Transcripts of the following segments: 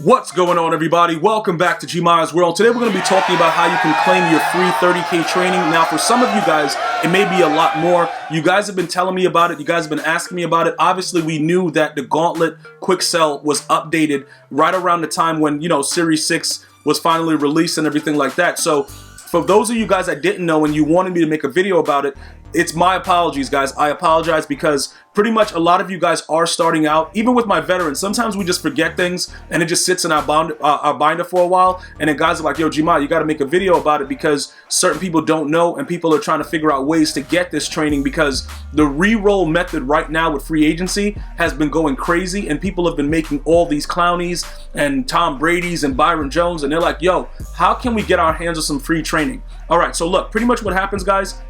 What's going on, everybody? Welcome back to GmiasWorld. Today we're going to be talking about how you can claim your free 30K training. Now, for some of you guys, it may be a lot more. You guys have been telling me about it. You guys have been asking me about it. Obviously, we knew that the Gauntlet quicksell was updated right around the time when, Series 6 was finally released and everything like that. So, for those of you guys that didn't know and you wanted me to make a video about it, it's my apologies, guys. I apologize because pretty much a lot of you guys are starting out. Even with my veterans, sometimes we just forget things and it just sits in our binder for a while. And then guys are like, yo, Gmi, you got to make a video about it because certain people don't know and people are trying to figure out ways to get this training because the reroll method right now with free agency has been going crazy and people have been making all these Clownies and Tom Brady's and Byron Jones. And they're like, yo, how can we get our hands on some free training? All right, so look, pretty much what happens, guys,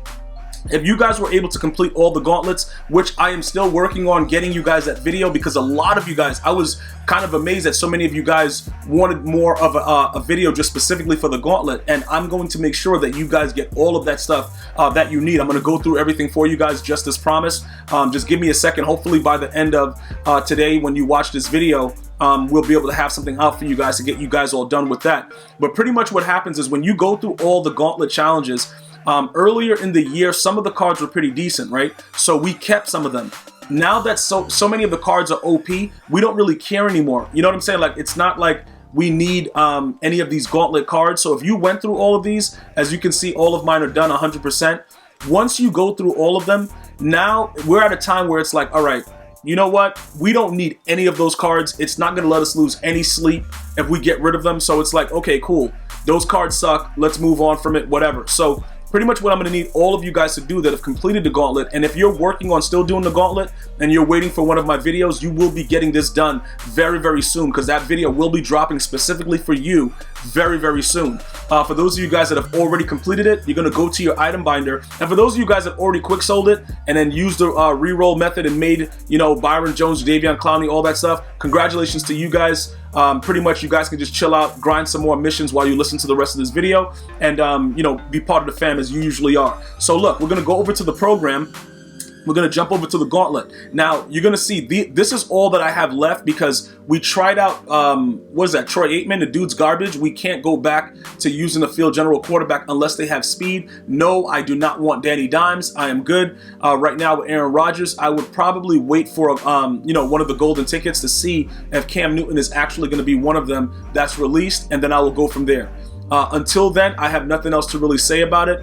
if you guys were able to complete all the gauntlets, which I am still working on getting you guys that video because a lot of you guys, I was kind of amazed that so many of you guys wanted more of a video just specifically for the gauntlet, and I'm going to make sure that you guys get all of that stuff that you need. I'm going to go through everything for you guys just as promised. Just give me a second. Hopefully by the end of today when you watch this video, we'll be able to have something out for you guys to get you guys all done with that. But pretty much what happens is when you go through all the gauntlet challenges, earlier in the year, some of the cards were pretty decent, right? So we kept some of them. Now that so many of the cards are OP, we don't really care anymore. You know what I'm saying? Like, it's not like we need any of these gauntlet cards. So if you went through all of these, as you can see, all of mine are done 100%. Once you go through all of them, now we're at a time where it's like, all right, you know what? We don't need any of those cards. It's not going to let us lose any sleep if we get rid of them. So it's like, okay, cool. Those cards suck. Let's move on from it, whatever. So pretty much what I'm going to need all of you guys to do that have completed the gauntlet, and if you're working on still doing the gauntlet and you're waiting for one of my videos, you will be getting this done very, very soon because that video will be dropping specifically for you very, very soon. For those of you guys that have already completed it, you're going to go to your item binder, and for those of you guys that already quick sold it and then used the reroll method and made, Byron Jones, Davion Clowney, all that stuff, congratulations to you guys. Pretty much you guys can just chill out, grind some more missions while you listen to the rest of this video and, be part of the fam as you usually are. So look, we're going to go over to the program. We're going to jump over to the gauntlet. Now, you're going to see this is all that I have left because we tried out, what is that, Troy Aikman, the dude's garbage. We can't go back to using the field general quarterback unless they have speed. No, I do not want Danny Dimes. I am good right now with Aaron Rodgers. I would probably wait for, one of the golden tickets to see if Cam Newton is actually going to be one of them that's released, and then I will go from there. Until then, I have nothing else to really say about it.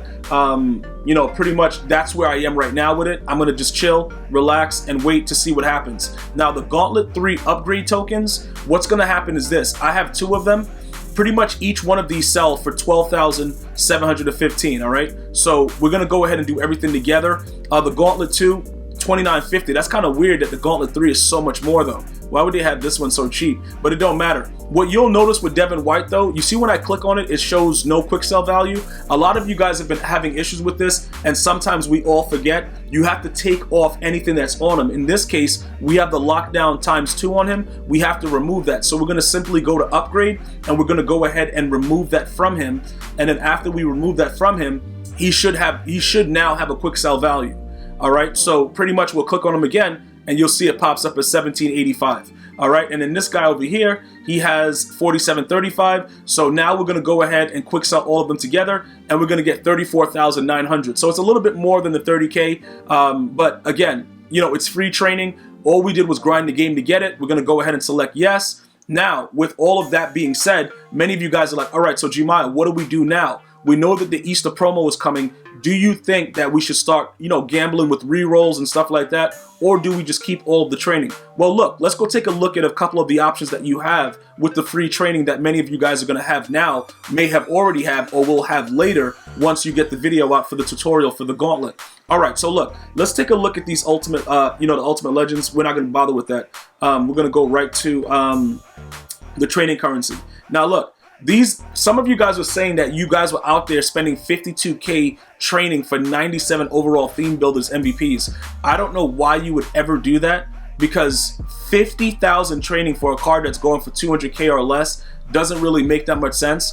Pretty much that's where I am right now with it. I'm going to just chill, relax, and wait to see what happens. Now, the Gauntlet 3 upgrade tokens, what's going to happen is this. I have 2 of them. Pretty much each one of these sell for 12,715, all right? So we're going to go ahead and do everything together. The Gauntlet 2, $29.50. That's kind of weird that the Gauntlet 3 is so much more, though. Why would they have this one so cheap? But it don't matter. What you'll notice with Devin White, though, you see when I click on it, it shows no quick sell value. A lot of you guys have been having issues with this, and sometimes we all forget. You have to take off anything that's on him. In this case, we have the lockdown times 2 on him. We have to remove that. So we're going to simply go to upgrade, and we're going to go ahead and remove that from him. And then after we remove that from him, he should now have a quick sell value. All right, so pretty much we'll click on him again, and you'll see it pops up as 1785. All right, and then this guy over here, he has 4735. So now we're going to go ahead and quick sell all of them together, and we're going to get 34,900. So it's a little bit more than the 30K, but again, it's free training. All we did was grind the game to get it. We're going to go ahead and select yes. Now, with all of that being said, many of you guys are like, all right, so Gmi, what do we do now? We know that the Easter promo is coming. Do you think that we should start, gambling with rerolls and stuff like that? Or do we just keep all of the training? Well, look, let's go take a look at a couple of the options that you have with the free training that many of you guys are going to have now, may have already have, or will have later once you get the video out for the tutorial for the Gauntlet. All right, so look, let's take a look at these ultimate, the Ultimate Legends. We're not going to bother with that. We're going to go right to the training currency. Now, look. Some of you guys were saying that you guys were out there spending 52K training for 97 overall theme builders MVPs. I don't know why you would ever do that because 50,000 training for a card that's going for 200K or less doesn't really make that much sense.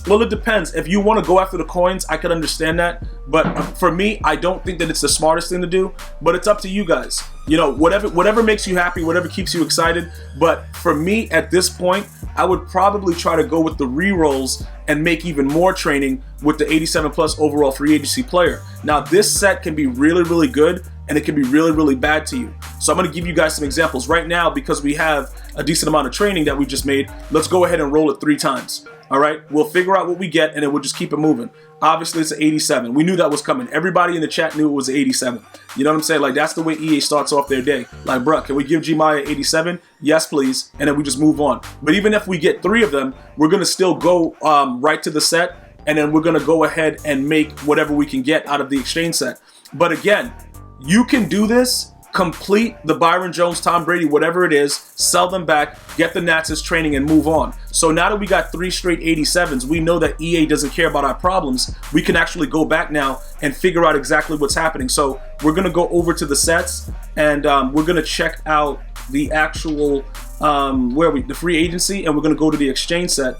Well, it depends. If you want to go after the coins, I could understand that. But for me, I don't think that it's the smartest thing to do. But it's up to you guys. You know, whatever makes you happy, whatever keeps you excited. But for me, at this point, I would probably try to go with the rerolls and make even more training with the 87 plus overall free agency player. Now, this set can be really, really good, and it can be really, really bad to you. So I'm going to give you guys some examples right now because we have a decent amount of training that we just made. Let's go ahead and roll it 3 times. All right, we'll figure out what we get, and then we'll just keep it moving. Obviously, it's an 87. We knew that was coming. Everybody in the chat knew it was an 87. You know what I'm saying? Like, that's the way EA starts off their day. Like, bruh, can we give Gmia 87? Yes, please. And then we just move on. But even if we get 3 of them, we're going to still go right to the set, and then we're going to go ahead and make whatever we can get out of the exchange set. But again, you can do this. Complete the Byron Jones, Tom Brady, whatever it is, sell them back, get the Nats' training, and move on. So now that we got 3 straight 87s, we know that EA doesn't care about our problems. We can actually go back now and figure out exactly what's happening. So we're going to go over to the sets, and we're going to check out the actual, the free agency, and we're going to go to the exchange set.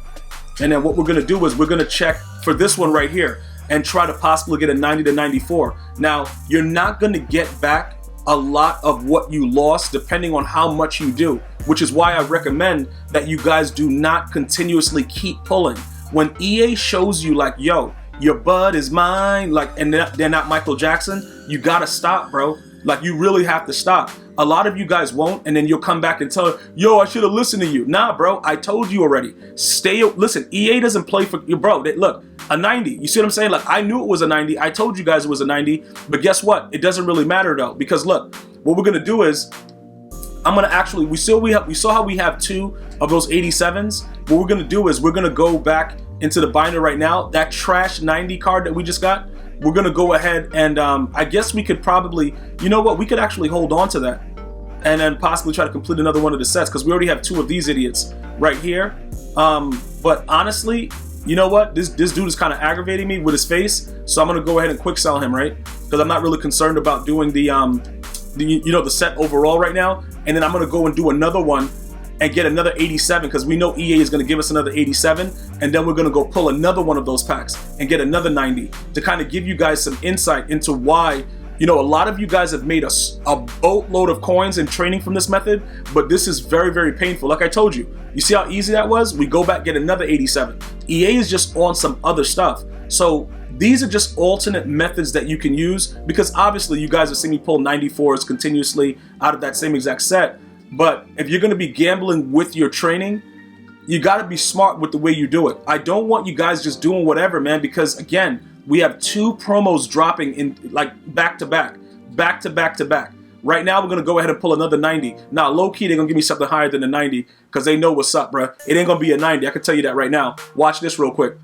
And then what we're going to do is we're going to check for this one right here and try to possibly get a 90 to 94. Now, you're not going to get back a lot of what you lost depending on how much you do, which is why I recommend that you guys do not continuously keep pulling. When EA shows you like, yo, your bud is mine, like, and they're not Michael Jackson, you gotta stop, bro. Like, you really have to stop. A lot of you guys won't, and then you'll come back and tell, yo, I should have listened to you. Nah, bro, I told you already. Listen, EA doesn't play for you, bro. Look, a 90. You see what I'm saying? Like, I knew it was a 90. I told you guys it was a 90, but guess what? It doesn't really matter though, because look, what we're gonna do is, I'm gonna actually, we saw how we have 2 of those 87s. What we're gonna do is we're gonna go back into the binder right now. That trash 90 card that we just got, we're gonna go ahead and I guess we could probably, you know what? We could actually hold on to that and then possibly try to complete another one of the sets because we already have 2 of these idiots right here. But honestly, you know what? This dude is kind of aggravating me with his face, so I'm gonna go ahead and quick sell him, right? Because I'm not really concerned about doing the set overall right now. And then I'm gonna go and do another one and get another 87 because we know EA is gonna give us another 87, and then we're gonna go pull another one of those packs and get another 90 to kind of give you guys some insight into why. You know, a lot of you guys have made a boatload of coins and training from this method, but this is very, very painful. Like I told you, you see how easy that was? We go back, get another 87. EA is just on some other stuff. So these are just alternate methods that you can use because obviously you guys have seen me pull 94s continuously out of that same exact set. But if you're gonna be gambling with your training, you gotta be smart with the way you do it. I don't want you guys just doing whatever, man, because again, we have 2 promos dropping in like back to back. Right now, we're gonna go ahead and pull another 90. Now, low key, they're gonna give me something higher than a 90 because they know what's up, bruh. It ain't gonna be a 90. I can tell you that right now. Watch this real quick.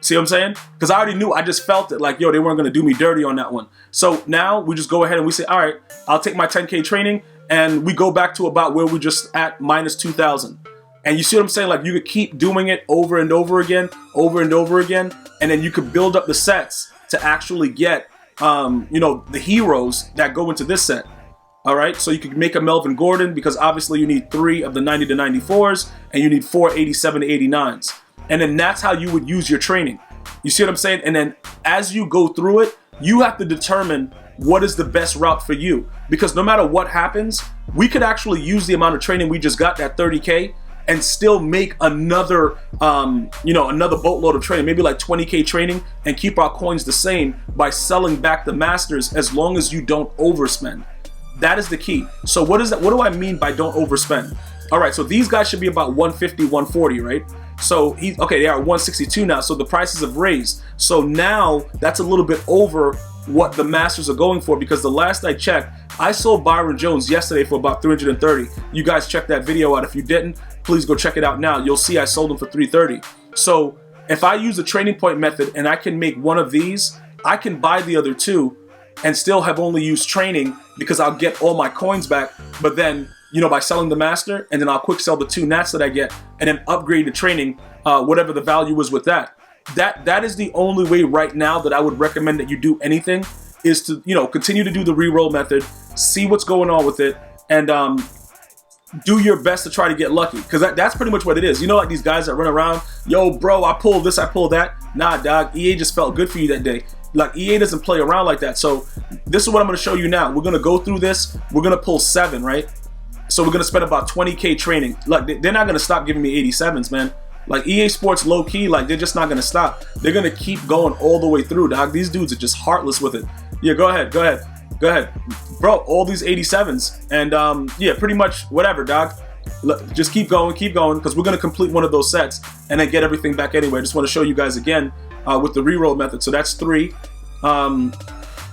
See what I'm saying? Because I already knew, I just felt it like, yo, they weren't gonna do me dirty on that one. So now we just go ahead and we say, all right, I'll take my 10K training, and we go back to about where we just at minus 2,000. And you see what I'm saying? Like, you could keep doing it over and over again, and then you could build up the sets to actually get, the heroes that go into this set. All right, so you could make a Melvin Gordon because obviously you need 3 of the 90 to 94s, and you need 4 87 to 89s. And then that's how you would use your training. You see what I'm saying? And then as you go through it, you have to determine what is the best route for you. Because no matter what happens, we could actually use the amount of training we just got, that 30K, and still make another, another boatload of training, maybe like 20K training, and keep our coins the same by selling back the masters as long as you don't overspend. That is the key. So what is that? What do I mean by don't overspend? All right, so these guys should be about 150, 140, right? So they are 162 now. So the prices have raised. So now that's a little bit over what the masters are going for, because the last I checked, I sold Byron Jones yesterday for about 330. You guys check that video out. If you didn't, please go check it out now. You'll see I sold him for 330. So if I use the training point method and I can make one of these, I can buy the other 2 and still have only used training because I'll get all my coins back. But then, by selling the master, and then I'll quick sell the 2 nats that I get and then upgrade the training, whatever the value is with that. That is the only way right now that I would recommend that you do anything, is to, continue to do the reroll method, see what's going on with it, and do your best to try to get lucky, because that's pretty much what it is. You know, like these guys that run around, yo, bro, I pulled this, I pulled that. Nah, dog, EA just felt good for you that day. Like, EA doesn't play around like that. So this is what I'm going to show you now. We're going to go through this. We're going to pull 7, right? So we're going to spend about 20K training. Like, they're not going to stop giving me 87s, man. Like, EA Sports low-key, like, they're just not going to stop. They're going to keep going all the way through, dog. These dudes are just heartless with it. Yeah, go ahead. Bro, all these 87s. And, yeah, pretty much whatever, dog. Look, just keep going, because we're going to complete one of those sets and then get everything back anyway. I just want to show you guys again with the reroll method. So that's 3.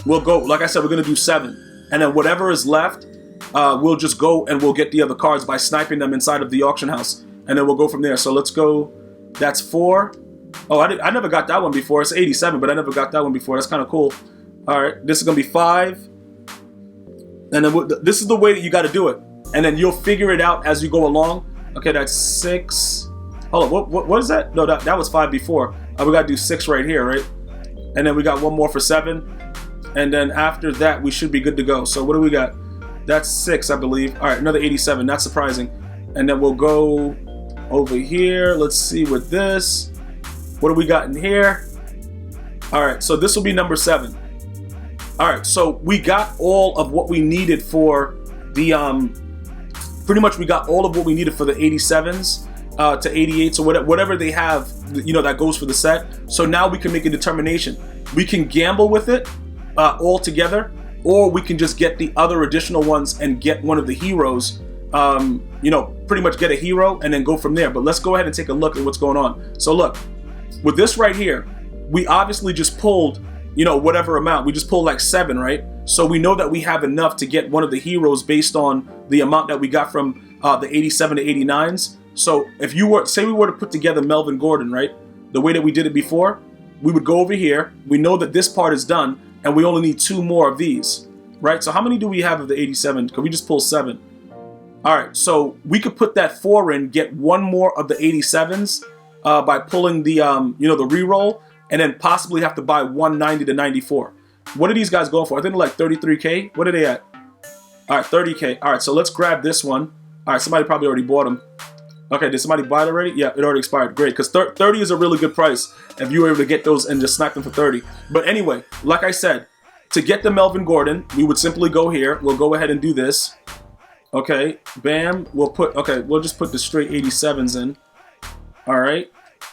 We'll go, like I said, we're going to do 7. And then whatever is left, we'll just go and we'll get the other cards by sniping them inside of the auction house. And then we'll go from there. So let's go. That's 4. Oh, I never got that one before. It's 87, but I never got that one before. That's kind of cool. All right, this is going to be 5. And then this is the way that you got to do it. And then you'll figure it out as you go along. Okay, that's 6. Hold on, what is that? No, that was 5 before. We got to do 6 right here, right? And then we got one more for 7. And then after that, we should be good to go. So what do we got? That's 6, I believe. All right, another 87. Not surprising. And then we'll go over here. Let's see with this. What do we got in here? All right, so this will be number 7. All right, so we got all of what we needed for the pretty much we got all of what we needed for the 87s to 88. So whatever they have, you know, that goes for the set. So now we can make a determination. We can gamble with it all together, or we can just get the other additional ones and get one of the heroes. You know, pretty much get a hero and then go from there. But let's go ahead and take a look at what's going on. So look, with this right here, we obviously just pulled, you know, whatever amount. We just pulled like 7, right? So we know that we have enough to get one of the heroes based on the amount that we got from the 87 to 89s. So if you were, say we were to put together Melvin Gordon, right? The way that we did it before, we would go over here. We know that this part is done and we only need 2 more of these, right? So how many do we have of the 87? Can we just pull 7? All right, so we could put that 4 in, get 1 more of the 87s by pulling the, you know, the reroll, and then possibly have to buy 190 to 94. What are these guys going for? I think they're like 33K. What are they at? All right, 30K. All right, so let's grab this one. All right, somebody probably already bought them. Okay, did somebody buy it already? Yeah, it already expired. Great, because 30 is a really good price if you were able to get those and just snipe them for 30. But anyway, like I said, to get the Melvin Gordon, we would simply go here. We'll go ahead and do this. Okay, bam. We'll just put the straight 87s in. All right.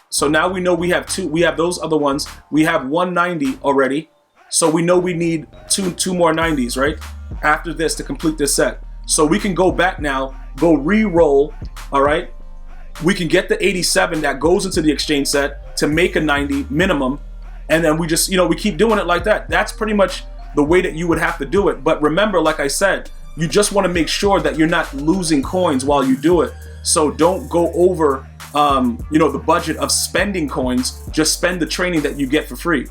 So now we know we have 2. We have those other ones. We have 190 already. So we know we need two more 90s, right? After this to complete this set. So we can go back now, go re-roll, all right? We can get the 87 that goes into the exchange set to make a 90 minimum. And then we just, you know, we keep doing it like that. That's pretty much the way that you would have to do it. But remember, like I said, you just want to make sure that you're not losing coins while you do it. So don't go over, you know, the budget of spending coins. Just spend the training that you get for free.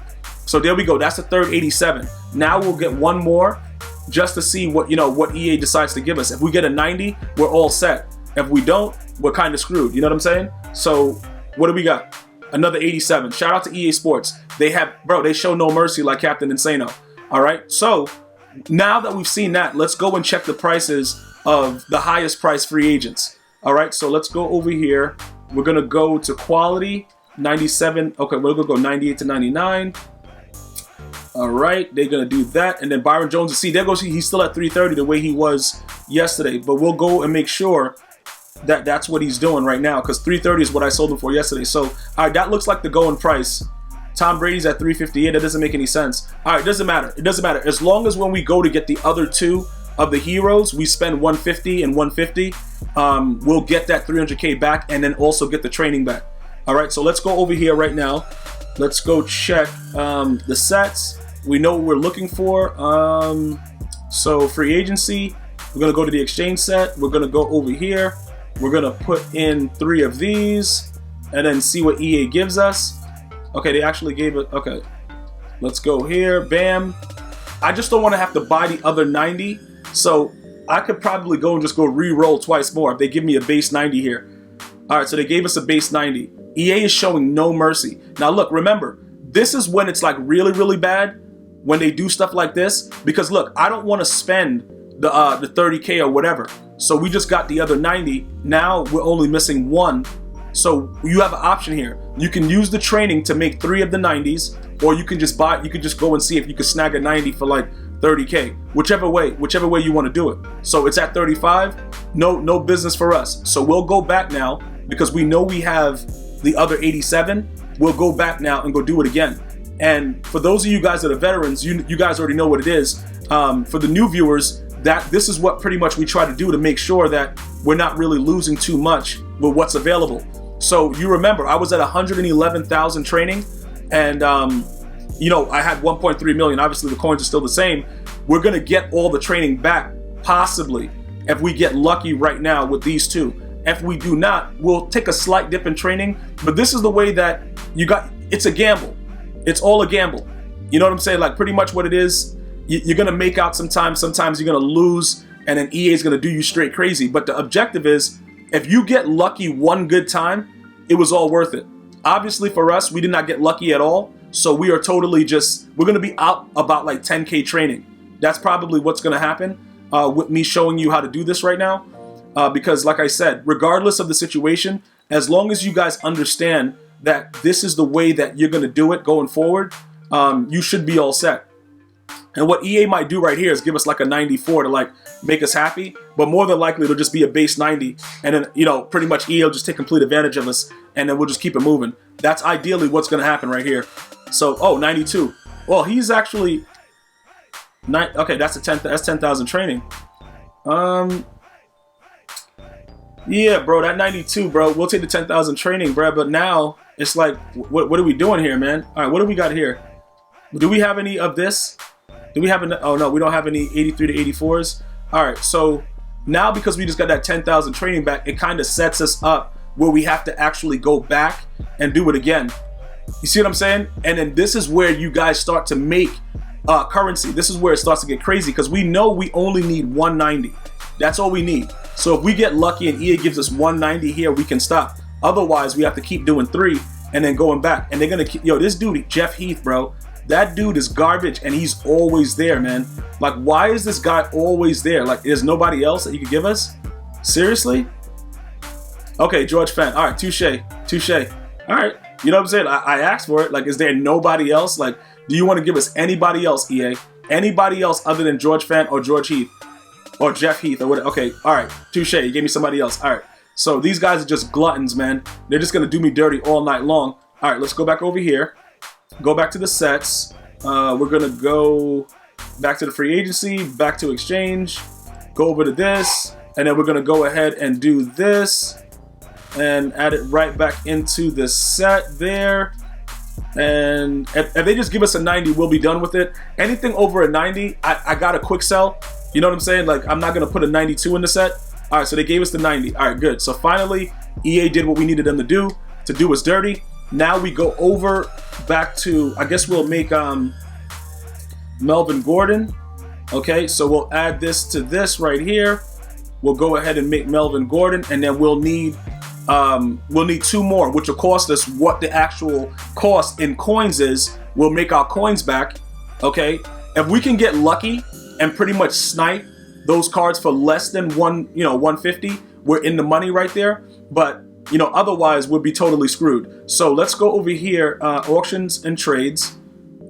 So there we go. That's the third 87. Now we'll get 1 more just to see what, you know, what EA decides to give us. If we get a 90, we're all set. If we don't, we're kind of screwed. You know what I'm saying? So what do we got? Another 87. Shout out to EA Sports. They have, bro, they show no mercy like Captain Insano. All right. So now that we've seen that, let's go and check the prices of the highest price free agents. All right. So let's go over here. We're going to go to quality 97. Okay. We're going to go 98 to 99. All right, they're gonna do that, and then Byron Jones. See, there goes he's still at 330 the way he was yesterday. But we'll go and make sure that that's what he's doing right now, because 330 is what I sold him for yesterday. So, all right, that looks like the going price. Tom Brady's at 358. That doesn't make any sense. All right, it doesn't matter. It doesn't matter as long as when we go to get the other 2 of the heroes, we spend 150 and 150. We'll get that 300K back, and then also get the training back. All right, so let's go over here right now. Let's go check the sets. We know what we're looking for. So free agency, we're gonna go to the exchange set. We're gonna go over here. We're gonna put in 3 of these and then see what EA gives us. Okay, they actually gave it, okay. Let's go here, bam. I just don't wanna have to buy the other 90. So I could probably go and just go re-roll twice more if they give me a base 90 here. All right, so they gave us a base 90. EA is showing no mercy. Now look, remember, this is when it's like really, really bad when they do stuff like this, because look, I don't want to spend the 30K or whatever. So we just got the other 90. Now we're only missing 1. So you have an option here. You can use the training to make 3 of the 90s, or you can just buy. You can just go and see if you can snag a 90 for like 30K. Whichever way you want to do it. So it's at 35. No business for us. So we'll go back now because we know we have the other 87. We'll go back now and go do it again. And for those of you guys that are veterans, you guys already know what it is. For the new viewers, that this is what pretty much we try to do to make sure that we're not really losing too much with what's available. So you remember, I was at 111,000 training, and you know, I had 1.3 million. Obviously, the coins are still the same. We're gonna get all the training back, possibly, if we get lucky right now with these 2. If we do not, we'll take a slight dip in training. But this is the way that you got. It's a gamble. It's all a gamble. You know what I'm saying? Like pretty much what it is. You're gonna make out sometimes. Sometimes you're gonna lose, and then EA is gonna do you straight crazy. But the objective is, if you get lucky one good time, it was all worth it. Obviously for us, we did not get lucky at all. So we are totally we're gonna be out about like 10K training. That's probably what's gonna happen with me showing you how to do this right now. Because like I said, regardless of the situation, as long as you guys understand that this is the way that you're gonna do it going forward, you should be all set. And what EA might do right here is give us like a 94 to like make us happy, but more than likely it'll just be a base 90, and then, you know, pretty much EA will just take complete advantage of us, and then we'll just keep it moving. That's ideally what's gonna happen right here. So, oh, 92. Well, he's actually okay, that's 10,000 training. Yeah, bro, that 92, bro. We'll take the 10,000 training, bro. But now it's like, what are we doing here, man? All right, what do we got here? Do we have any of this? Do we have any? Oh no, we don't have any 83 to 84s. All right, so now because we just got that 10,000 training back, it kind of sets us up where we have to actually go back and do it again. You see what I'm saying? And then this is where you guys start to make currency. This is where it starts to get crazy because we know we only need 190. That's all we need. So if we get lucky and EA gives us 190 here, we can stop. Otherwise, we have to keep doing 3 and then going back. And they're gonna keep, yo, this dude, Jeff Heath, bro, that dude is garbage and he's always there, man. Like, why is this guy always there? Like, there's nobody else that you could give us? Seriously? Okay, George Fenn. All right, touche. All right, you know what I'm saying? I asked for it. Like, is there nobody else? Like, do you want to give us anybody else, EA? Anybody else other than George Fenn or George Heath? Or Jeff Heath or whatever. Okay, all right, touche. You gave me somebody else. All right, so these guys are just gluttons, man. They're just gonna do me dirty all night long. All right, let's go back over here. Go back to the sets. We're gonna go back to the free agency, back to exchange, go over to this, and then we're gonna go ahead and do this and add it right back into the set there. And if they just give us a 90, we'll be done with it. Anything over a 90, I got a quick sell. You know what I'm saying? Like, I'm not gonna put a 92 in the set. All right, so they gave us the 90. All right, good. So finally, EA did what we needed them to do us dirty. Now we go over back to, I guess we'll make Melvin Gordon. Okay, so we'll add this to this right here. We'll go ahead and make Melvin Gordon, and then we'll need 2 more, which will cost us what the actual cost in coins is. We'll make our coins back. Okay, if we can get lucky and pretty much snipe those cards for less than 150, we're in the money right there. But you know, otherwise we'll be totally screwed. So let's go over here, auctions and trades,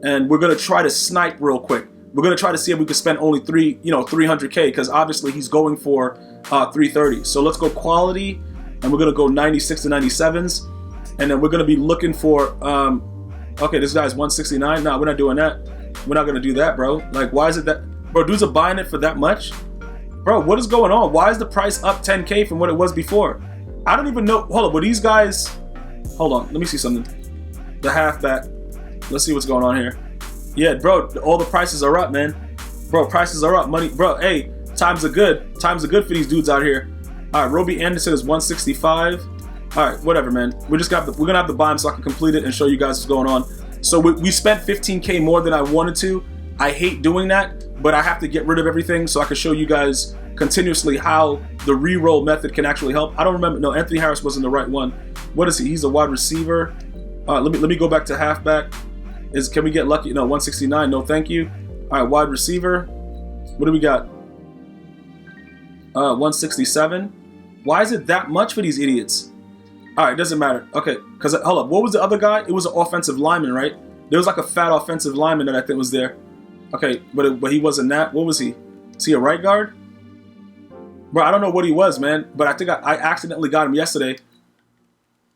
and we're gonna try to snipe real quick. We're gonna try to see if we can spend only 300K, because obviously he's going for 330. So let's go quality, and we're gonna go 96 to 97s, and then we're gonna be looking for okay, this guy's 169. No, we're not doing that. We're not gonna do that, bro. Like, why is it that, bro, dudes are buying it for that much? Bro, what is going on? Why is the price up 10K from what it was before? I don't even know. Hold on, were these guys, hold on, let me see something. The halfback, let's see what's going on here. Yeah, bro, all the prices are up, man. Bro, prices are up, money, bro, hey, times are good. Times are good for these dudes out here. All right, Roby Anderson is 165. All right, whatever, man. We're gonna have to buy him so I can complete it and show you guys what's going on. So we spent 15K more than I wanted to. I hate doing that, but I have to get rid of everything so I can show you guys continuously how the reroll method can actually help. I don't remember. No, Anthony Harris wasn't the right one. What is he? He's a wide receiver. Let me go back to halfback. Can we get lucky? No, 169. No, thank you. All right, wide receiver. What do we got? 167. Why is it that much for these idiots? All right, doesn't matter. Okay, because hold up, what was the other guy? It was an offensive lineman, right? There was like a fat offensive lineman that I think was there. Okay, but he wasn't that. What was he? Is he a right guard? Bro, I don't know what he was, man. But I think I accidentally got him yesterday.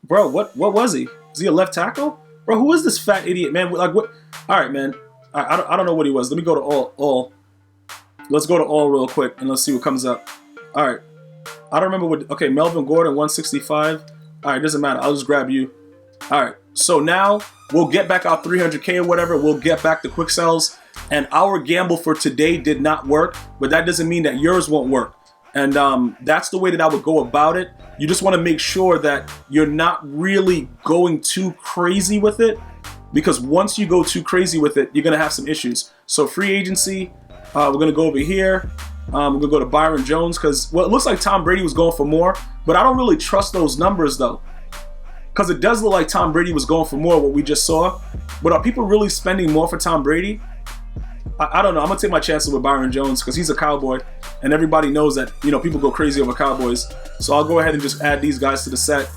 Bro, what was he? Is he a left tackle? Bro, who is this fat idiot, man? Like what? All right, man. I don't know what he was. Let me go to all. Let's go to all real quick and let's see what comes up. All right. I don't remember what. Okay, Melvin Gordon, 165. All right, doesn't matter. I'll just grab you. All right. So now we'll get back our 300K or whatever. We'll get back the quick sells. And our gamble for today did not work, but that doesn't mean that yours won't work. And that's the way that I would go about it. You just want to make sure that you're not really going too crazy with it, because once you go too crazy with it, you're going to have some issues. So free agency, we're going to go over here. We're going to go to Byron Jones because, well, it looks like Tom Brady was going for more, but I don't really trust those numbers though, because it does look like Tom Brady was going for more, what we just saw. But are people really spending more for Tom Brady? I don't know. I'm going to take my chances with Byron Jones because he's a Cowboy, and everybody knows that, you know, people go crazy over Cowboys. So I'll go ahead and just add these guys to the set.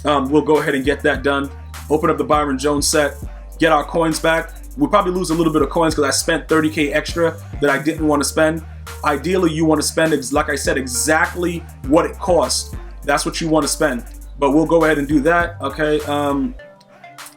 We'll go ahead and get that done. Open up the Byron Jones set, get our coins back. We'll probably lose a little bit of coins because I spent 30K extra that I didn't want to spend. Ideally, you want to spend, like I said, exactly what it costs. That's what you want to spend. But we'll go ahead and do that. Okay.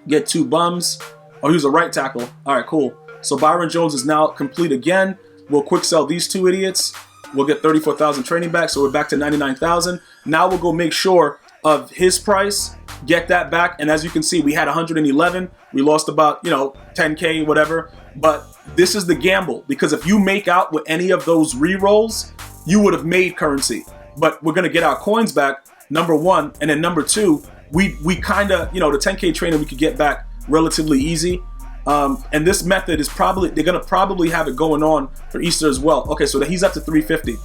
Get 2 bums. Oh, he was a right tackle. All right, cool. So Byron Jones is now complete again. We'll quick sell these 2 idiots. We'll get 34,000 training back, so we're back to 99,000. Now we'll go make sure of his price, get that back, and as you can see, we had 111. We lost about, 10K, whatever. But this is the gamble, because if you make out with any of those re-rolls, you would have made currency. But we're gonna get our coins back, number one, and then number two, we kind of, the 10K training we could get back relatively easy. And this method is they're gonna probably have it going on for Easter as well. Okay, so that he's up to 350.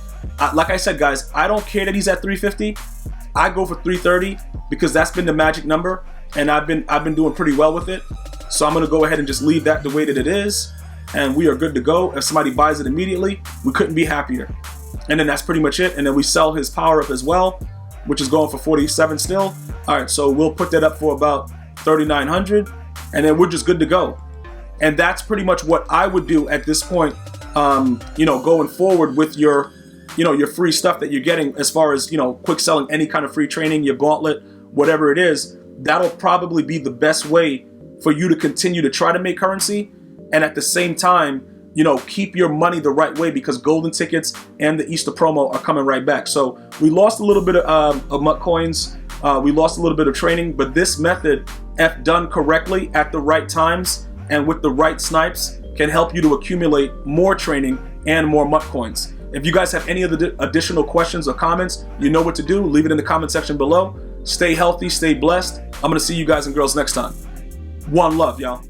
Like I said, guys, I don't care that he's at 350. I go for 330 because that's been the magic number, and I've been doing pretty well with it. So I'm gonna go ahead and just leave that the way that it is, and we are good to go. If somebody buys it immediately, we couldn't be happier. And then that's pretty much it. And then we sell his power up as well, which is going for 47 still. All right, so we'll put that up for about 3,900, and then we're just good to go. And that's pretty much what I would do at this point, going forward with your free stuff that you're getting as far as, quick selling any kind of free training, your gauntlet, whatever it is. That'll probably be the best way for you to continue to try to make currency. And at the same time, keep your money the right way, because golden tickets and the Easter promo are coming right back. So we lost a little bit of MUT coins. We lost a little bit of training, but this method, if done correctly at the right times, and with the right snipes, can help you to accumulate more training and more MUT coins. If you guys have any other additional questions or comments, you know what to do. Leave it in the comment section below. Stay healthy, stay blessed. I'm gonna see you guys and girls next time. One love, y'all.